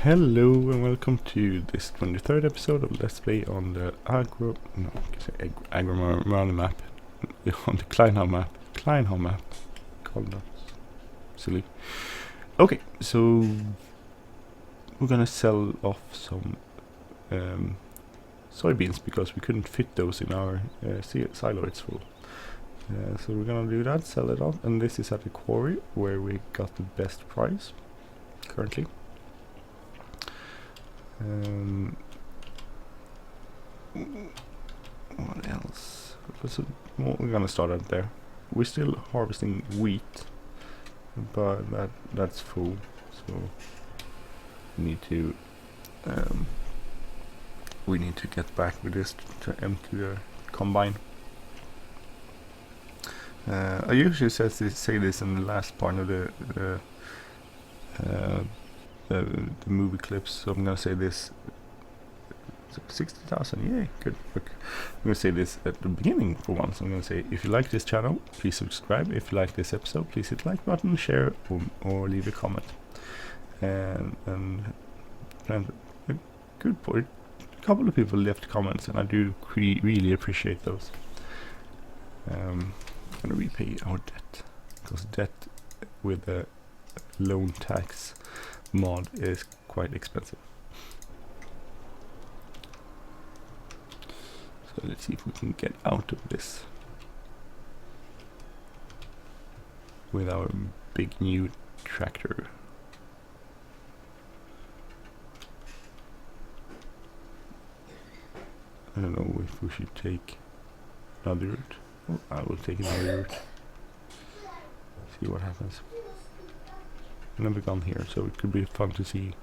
Hello and welcome to this 23rd episode of Let's Play on the Agro map, on the Kleinhau map, called that silly. Okay, so we're gonna sell off some soybeans because we couldn't fit those in our silo. It's full. So we're gonna do that, sell it off, and this is at the quarry where we got the best price currently. What else? We're gonna start out there. We're still harvesting wheat, but that's full, so we need to get back with this to empty the combine. I usually say this in the last part of the movie clips, so I'm gonna say this 60,000, yay, good work. I'm gonna say this at the beginning for once. I'm gonna say, if you like this channel, please subscribe. If you like this episode, please hit like button, share, or leave a comment. And a good point, a couple of people left comments, and I do really appreciate those. I'm gonna repay our debt, because debt with a loan tax mod is quite expensive. So let's see if we can get out of this with our big new tractor. I don't know if we should take another route. Oh, I will take another route. See what happens. I've never gone here, so it could be fun to see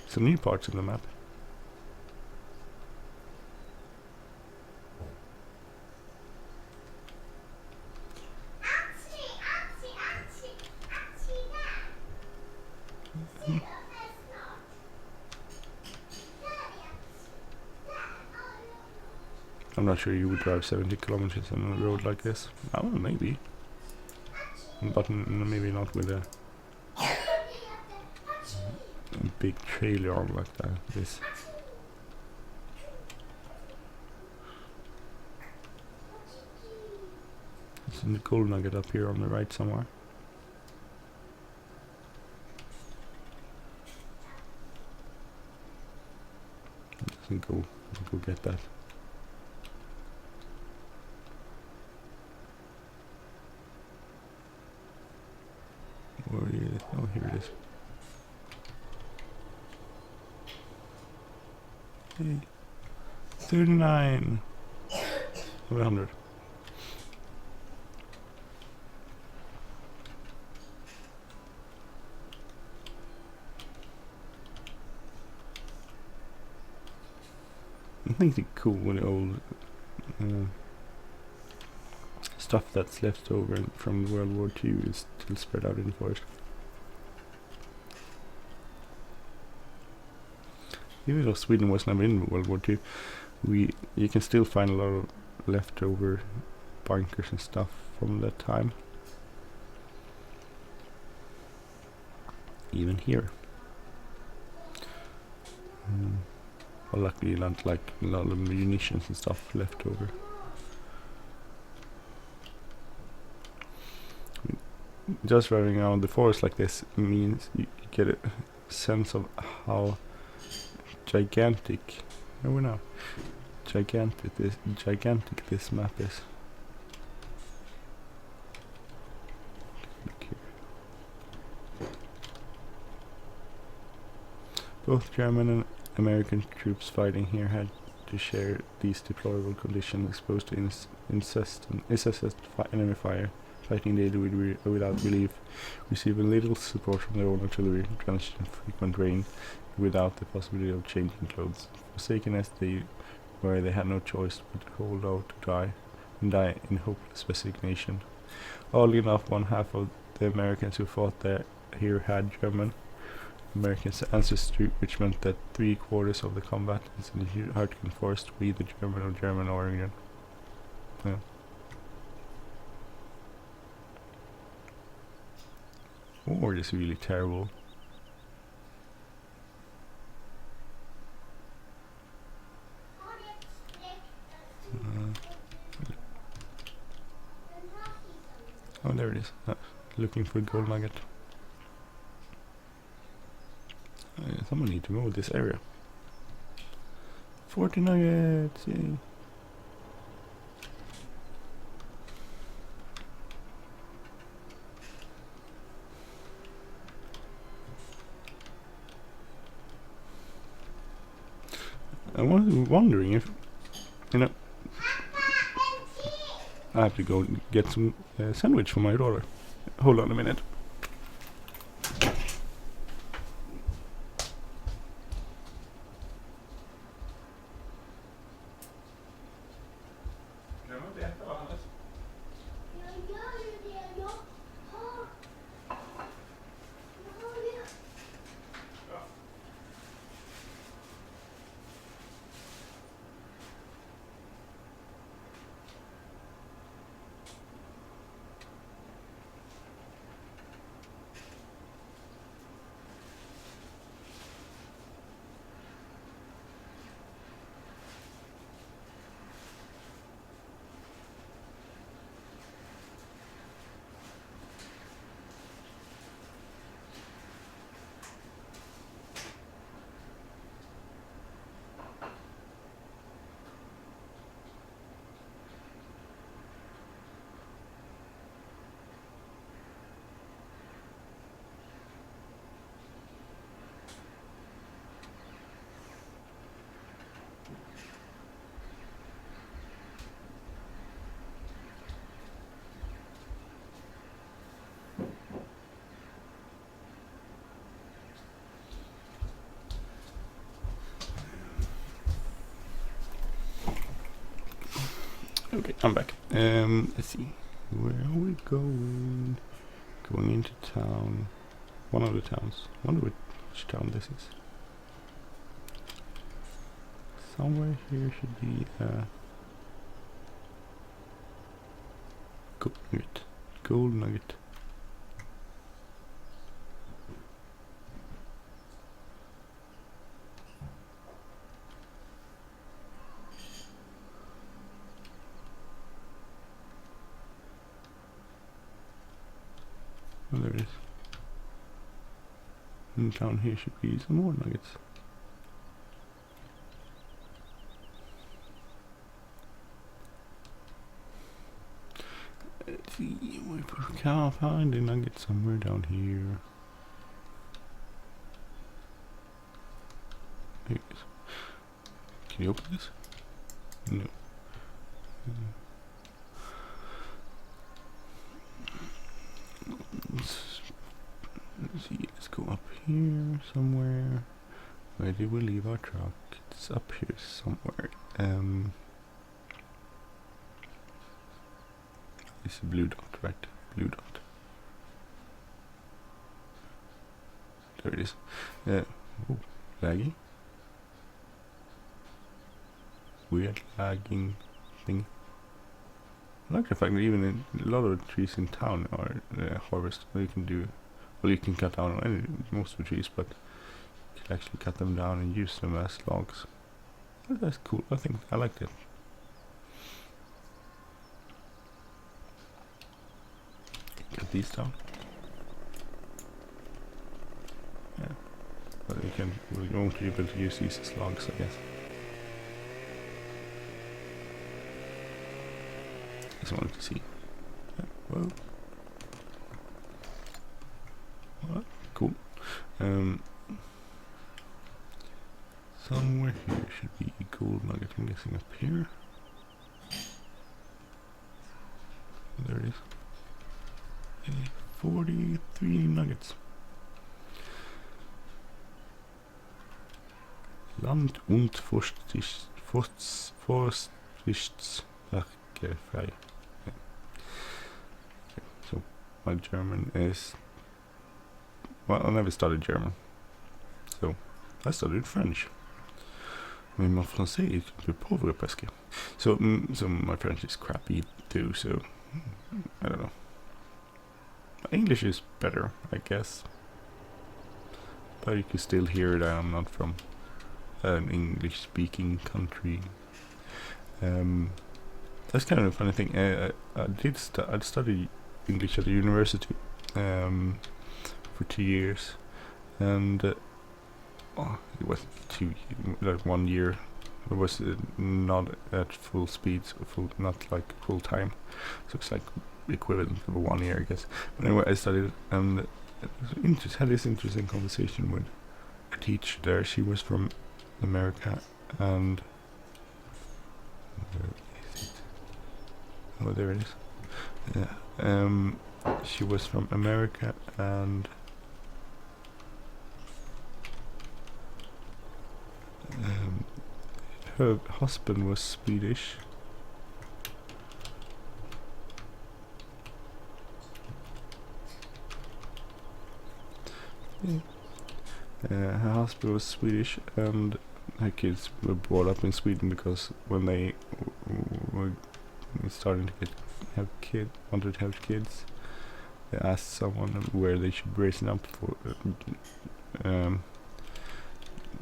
some new parts of the map. I'm not sure you would drive 70 kilometers on a road like this. Oh, maybe. But maybe not with a big trailer on like that. This. There's a gold nugget up here on the right somewhere. Doesn't go get that. Where is it? Oh, here it is. Hey, 39 of 100. I think it's cool when the old stuff that's left over from World War II is still spread out in the forest. Even though Sweden was never in World War II, you can still find a lot of leftover bunkers and stuff from that time. Even here. Well, luckily not like a lot of munitions and stuff left over. Just driving around the forest like this means you get a sense of how gigantic this map is. Look here. Both German and American troops fighting here had to share these deplorable conditions, exposed to incessant enemy fire, fighting daily without relief, receiving little support from their own artillery, drenched in frequent rain, without the possibility of changing clothes. Forsaken as they were, they had no choice but to hold out to die in hopeless resignation. Oddly enough, one half of the Americans who fought here had German Americans' ancestry, which meant that 3/4 of the combatants in the Hurricane Forest were either German or German origin. Yeah. War is really terrible. Oh, there it is. Looking for a gold nugget. Someone need to mow this area. 40 nuggets! Yay! I was wondering if, you know, I have to go get some sandwich for my daughter. Hold on a minute. Okay, I'm back. Let's see. Where are we going? Going into town. One of the towns. Wonder which town this is. Somewhere here should be gold nugget. Gold nugget. Oh, there it is. And down here should be some more nuggets. Let's see, we can't find a nugget somewhere down here. Here it is. Can you open this? No. Let's see, let's go up here somewhere. Where did we leave our truck? It's up here somewhere. It's a blue dot, right? Blue dot. There it is. Oh, laggy. Weird lagging thing. I like the fact that even a lot of the trees in town are harvested. You can do, well, you can cut down most of the trees, but you can actually cut them down and use them as logs. Well, that's cool. I think I like it. Cut these down. Yeah, but we won't be able to use these as logs, I guess. Just wanted to see. Yeah, well, what? Cool. Somewhere here should be a gold nugget. I'm guessing up here. There it is. 43 nuggets. Land- und Forstwirtschaftswerke frei. So my German is, well, I never studied German, so I studied French. Mais mon français est un peu pauvre presque. So my French is crappy too, so I don't know. My English is better, I guess, but you can still hear that I'm not from an English-speaking country. That's kind of a funny thing. I'd studied English at the university for 2 years, and it was like 1 year. It was not at full speed, so not like full time, so it's like equivalent of 1 year, I guess. But anyway, I studied, and had this interesting conversation with a teacher there. She was from America, and where is it? Oh, there it is. Yeah. She was from America, and her husband was Swedish. Her husband was Swedish, and her kids were brought up in Sweden, because when they were starting to wanted to have kids, they asked someone where they should raise them up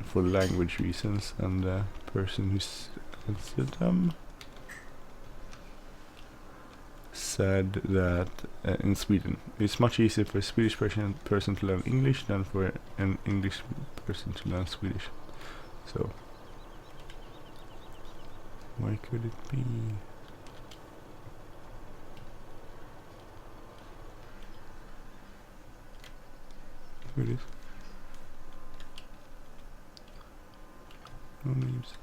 for language reasons, and the person who answered them said that in Sweden it's much easier for a Swedish person to learn English than for an English person to learn Swedish. So why could it be? Here it is. No names.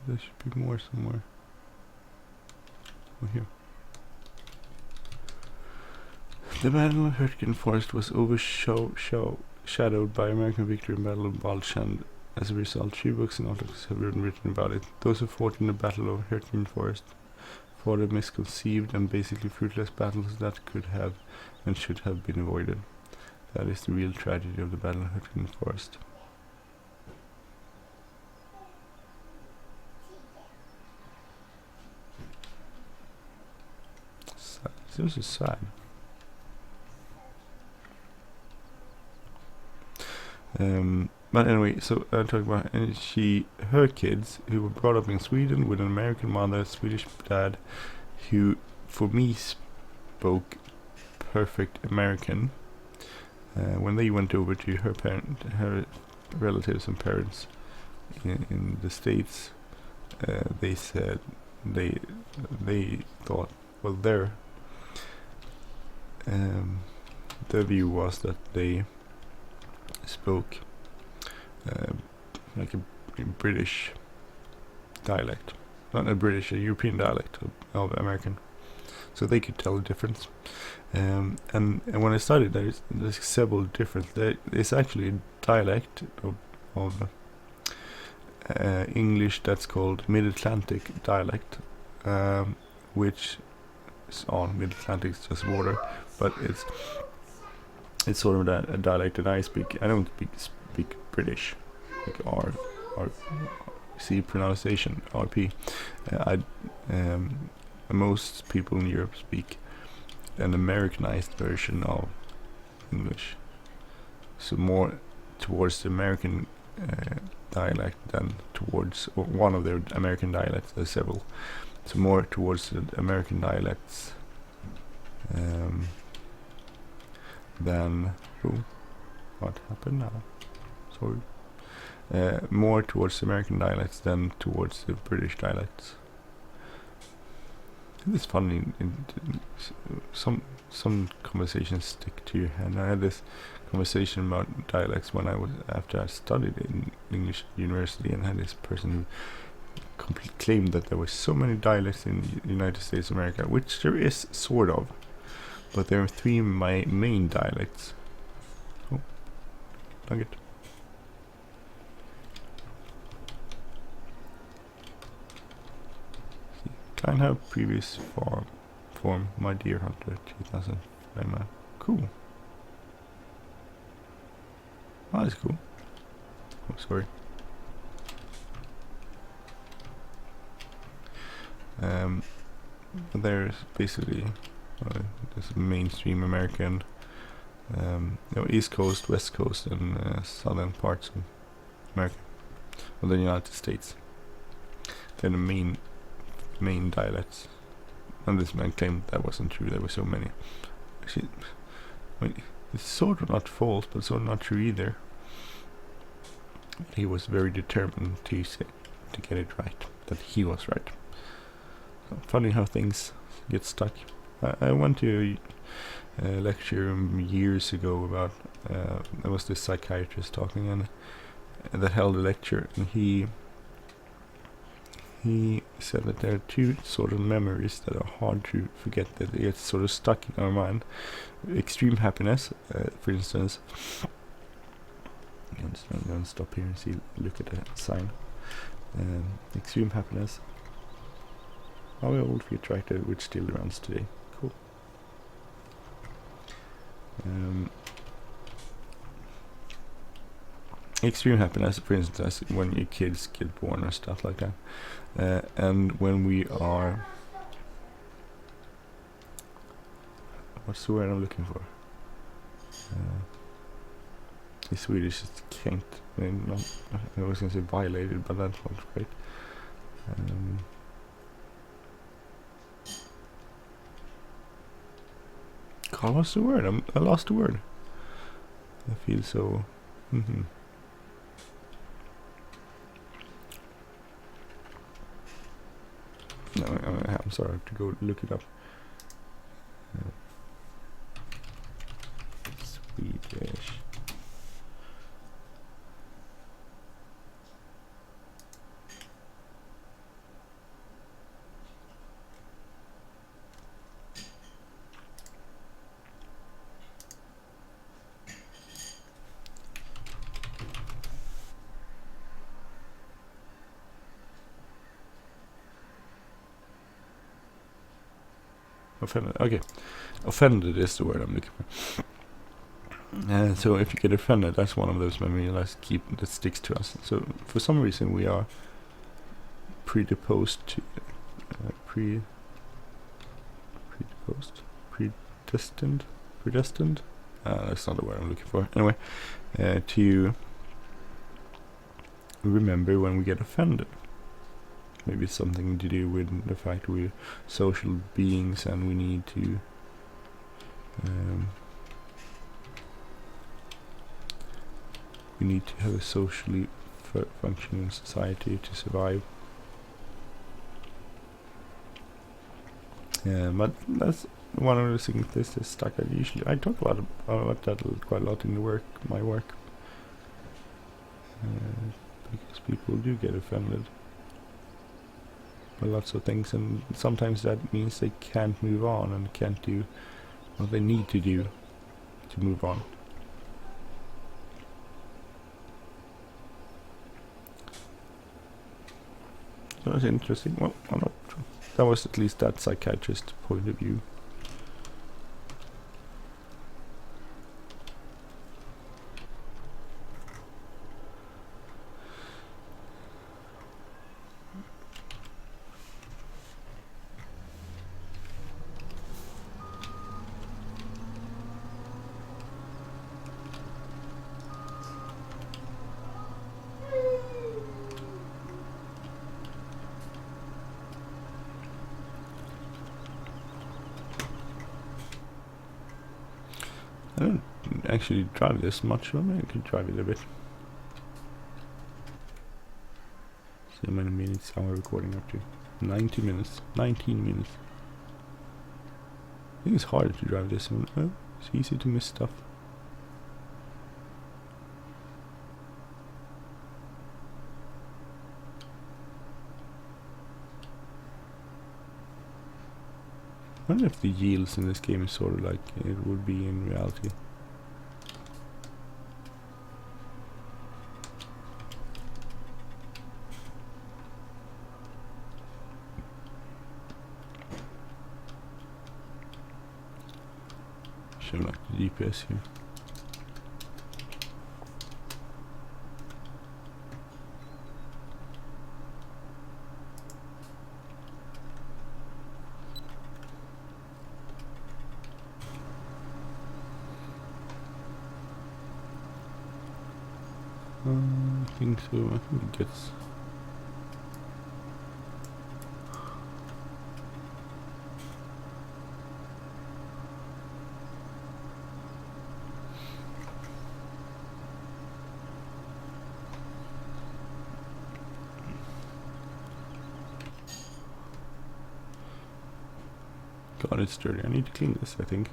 There should be more somewhere. Oh, here. The Battle of Hürtgen Forest was overshadowed by American victory in Battle of Bulge, and as a result, 3 books and articles have been written about it. Those who fought in the Battle of Hürtgen Forest fought a misconceived and basically fruitless battles that could have and should have been avoided. That is the real tragedy of the Battle of Hürtgen Forest. This is sad. But anyway, so I'm talking about, and her kids, who were brought up in Sweden with an American mother, Swedish dad, who for me spoke perfect American. When they went over to her relatives and parents in the States, they said they thought, well, their view was that they spoke like a British dialect, not a British, a European dialect of American, so they could tell the difference. And when I studied, there's several different. There is actually a dialect of English that's called Mid-Atlantic dialect, which is on Mid-Atlantic is just water, but it's sort of a dialect that I speak. I don't speak British, like RC pronunciation, RP. Most people in Europe speak an Americanized version of English, so more towards the American dialect than towards, or one of their American dialects. There's several, so more towards the American dialects than what happened now? Sorry. More towards the American dialects than towards the British dialects. It's funny. Some conversations stick to your head. I had this conversation about dialects when after I studied in English university, and had this person who claimed that there were so many dialects in the United States of America, which there is sort of, but there are 3 main dialects. Oh, nugget. Kleinhau previous form, my dear hunter, 2000 Fliegl. Cool. Oh, that's cool. Oh, sorry. But there's basically there's mainstream American, East Coast, West Coast, and southern parts of America, of the United States. They're the main dialects And this man claimed that wasn't true. There were so many. Actually, I mean, it's sort of not false, but sort of not true either. He was very determined to get it right. That he was right. So funny how things get stuck. I went to a lecture years ago about. There was this psychiatrist talking, and that held a lecture, and he said that there are two sort of memories that are hard to forget, that it's sort of stuck in our mind. Extreme happiness, for instance. I'm just going to stop here and look at the sign. Extreme happiness. How old for your tractor which still runs today? Cool. Extreme happiness, for instance, when your kids get born or stuff like that. And when we are... What's the word I'm looking for? In Swedish it's kränkt. I was going to say violated, but that's not right. God, what's the word? I lost the word. I feel so... No, I'm sorry, I have to go look it up. Swedish. Offended. Okay, offended is the word I'm looking for. So if you get offended, that's one of those memories that sticks to us. So for some reason we are predisposed to predestined. That's not the word I'm looking for. Anyway, to remember when we get offended. Maybe it's something to do with the fact we're social beings and we need to have a socially functioning society to survive. But that's one of the things that is stuck. I talk about that quite a lot in my work, because people do get offended. Lots of things, and sometimes that means they can't move on and can't do what they need to do to move on. So that's interesting. Well, that was at least that psychiatrist's point of view. I don't actually drive this much, but maybe I could drive it a bit. See how many minutes are we recording up to? 90 minutes. 19 minutes. I think it's harder to drive this one. Oh, it's easy to miss stuff. I wonder if the yields in this game is sort of like it would be in reality. Show like the GPS here. I think so. I think it gets. God, it's dirty. I need to clean this, I think.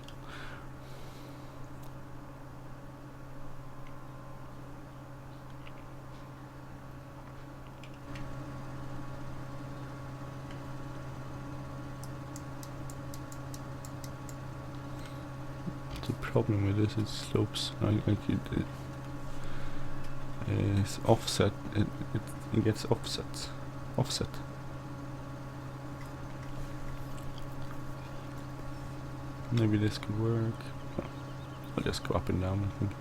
The problem with this is slopes. It's offset. It gets offset. Maybe this could work. No, I'll just go up and down, I think.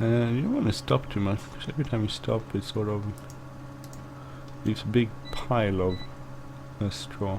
You don't want to stop too much, because every time you stop it sort of leaves a big pile of straw.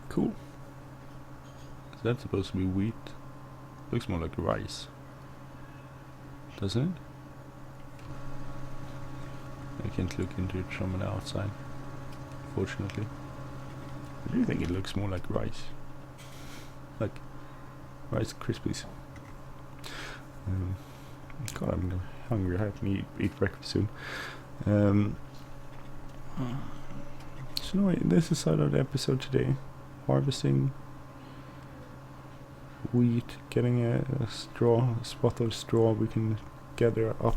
Cool. Is that supposed to be wheat? Looks more like rice. Doesn't it? I can't look into it from the outside, fortunately. I do think it looks more like rice. Like Rice Krispies. God, I'm hungry. I have to eat breakfast soon. So anyway, this is the side of the episode today. Harvesting wheat, getting a spot of straw we can gather up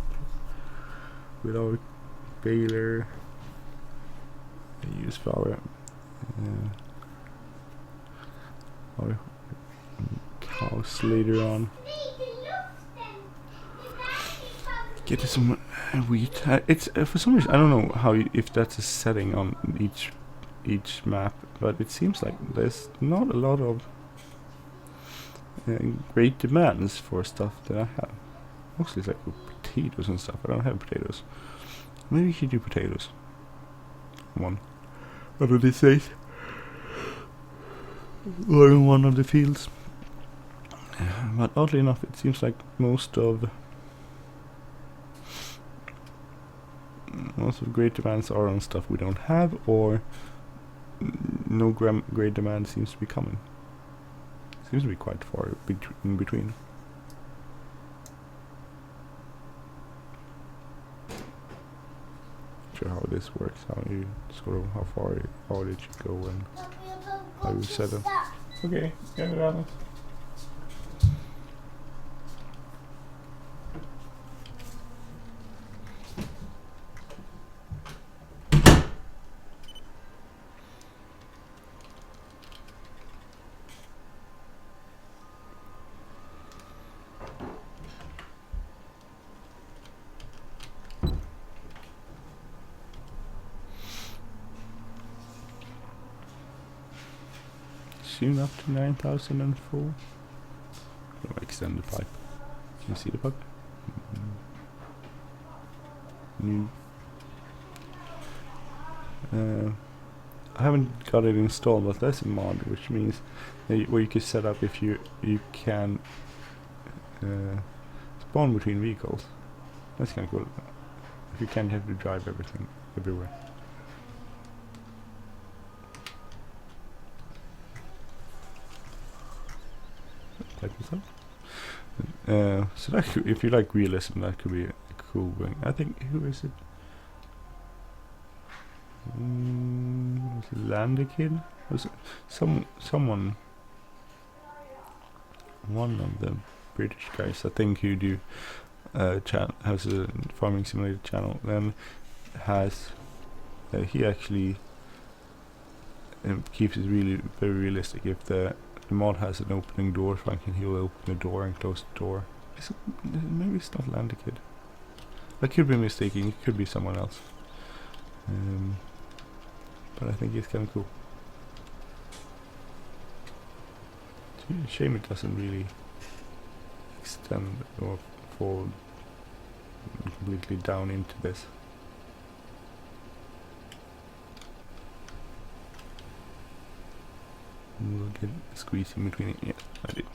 with our baler. Use for our cows later on. Get some wheat. It's for some reason I don't know how if that's a setting on each map, but it seems like there's not a lot of great demands for stuff that I have. Mostly it's like potatoes and stuff. I don't have potatoes. Maybe you should do potatoes one of these days, or in one of the fields. But oddly enough, it seems like most of great demands are on stuff we don't have, or no great demand seems to be coming. Seems to be quite far in between. Not sure how this works, how far it should go and how you set it. Okay, get it on it. Soon up to 9,004. I'll extend the pipe. Can you see the pipe? New. I haven't got it installed, but there's a mod which means where you can set up if you can spawn between vehicles. That's kind of cool. If you can't, have to drive everything everywhere. Like this up. So that could, if you like realism, that could be a cool thing. I think, who is it? Was it Landekid? Was it someone? One of the British guys, I think, who do has a farming simulator channel. Then has he actually keeps it really very realistic. If the mod has an opening door function, he will open the door and close the door. Maybe it's not Landekid. I could be mistaken, it could be someone else. But I think it's kind of cool. Shame it doesn't really extend or fall completely down into this. We'll get a squeeze in between it. Yeah, I did.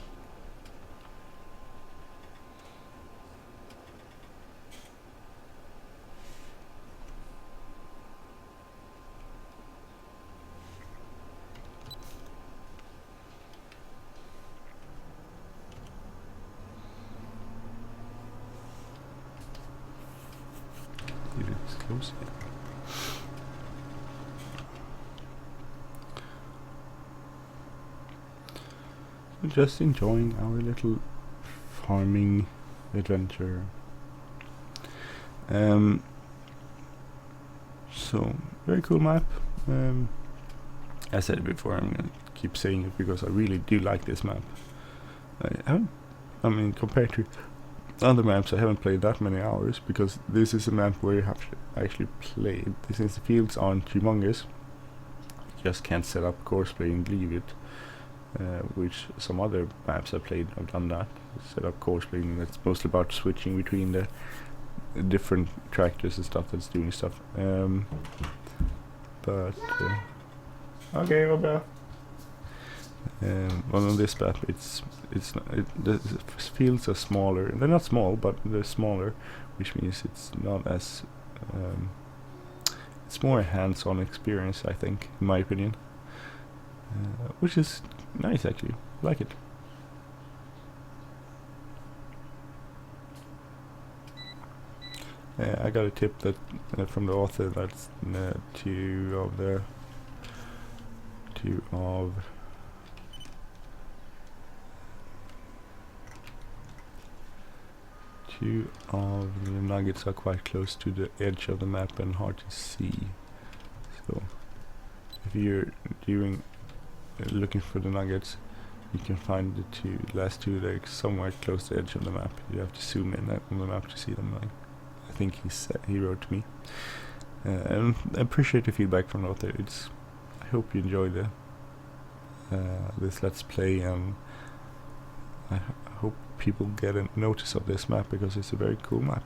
It's close. Yeah. Just enjoying our little farming adventure. So very cool map. I said it before, I'm gonna keep saying it because I really do like this map. I mean, compared to other maps, I haven't played that many hours because this is a map where you have to actually play it. Since the fields aren't humongous, you just can't set up Courseplay and leave it. Which some other maps I've played have done that. Set up Courseplay, and it's mostly about switching between the different tractors and stuff that's doing stuff. Okay, Robert. On this map, the fields are smaller. They're not small, but they're smaller, which means it's not as it's more a hands-on experience, I think, in my opinion. Which is nice, actually. I like it. I got a tip that from the author that's two of the nuggets are quite close to the edge of the map and hard to see. So if you're looking for the nuggets, you can find the last two. They're somewhere close to the edge of the map. You have to zoom in on the map to see them. Like I think he wrote to me. And I appreciate the feedback from the author. I hope you enjoy this Let's Play, and I hope people get a notice of this map because it's a very cool map.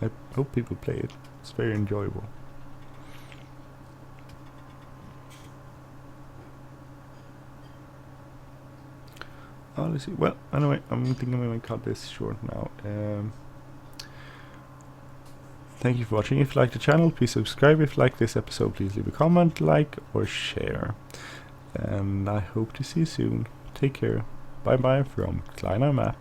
I hope people play it. It's very enjoyable. Let's see. Well, anyway, I'm thinking I'm going to cut this short now. Thank you for watching. If you like the channel, please subscribe. If you like this episode, please leave a comment, like, or share. And I hope to see you soon. Take care. Bye bye from Kleinhau Map.